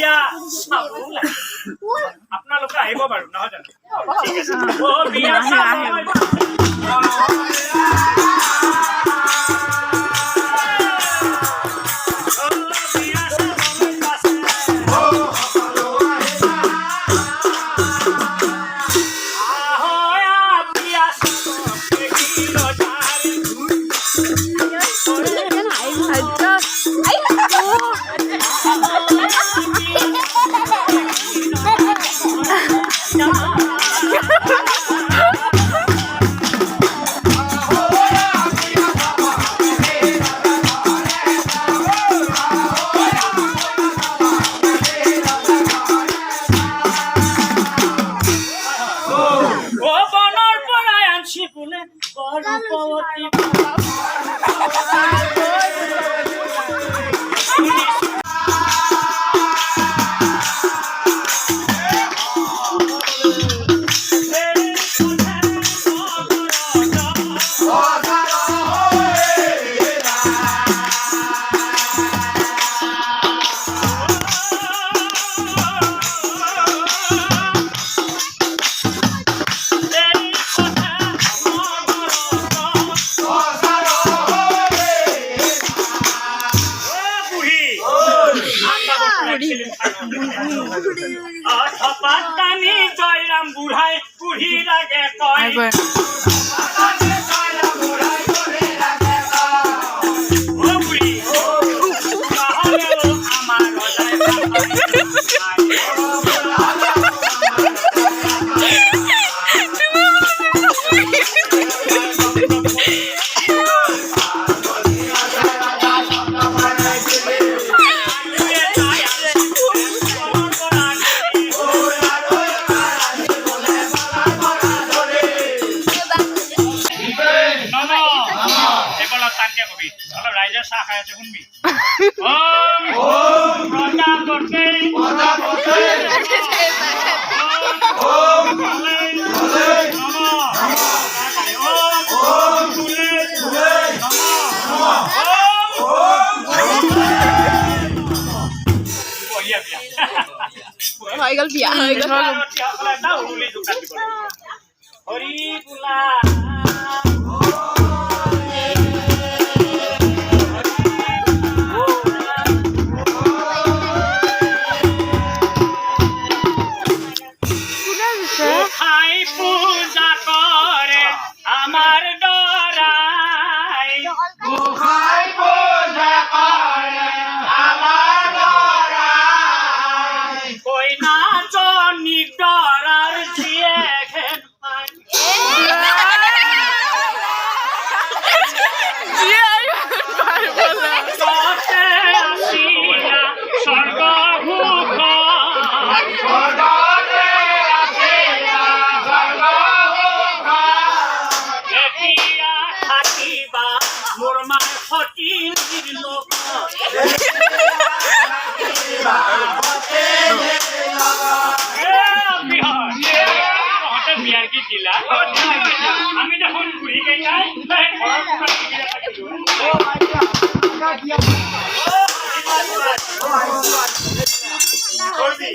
বিয়া আপোনালোকে আহিব বাৰু নহয় জানো ঠিক আছে ও বিয়া পাতানি জয়রাম বুড়াই বুড়ি লাগে কয় রাইজে চা খাই আছে শুনবি হৈ গ'ল বিয়া হৈ গ'ল হৰি বোলা পূজা করে আমার ডরাই গোসাই পূজা করে আমার ডরাই কই না জনি ডরার জিয়ে খেন পাই জিয়ে পাই বলে সতে আসিয়া স্বর্গ ভূখ আমি যখন ঘুরি যাই হরি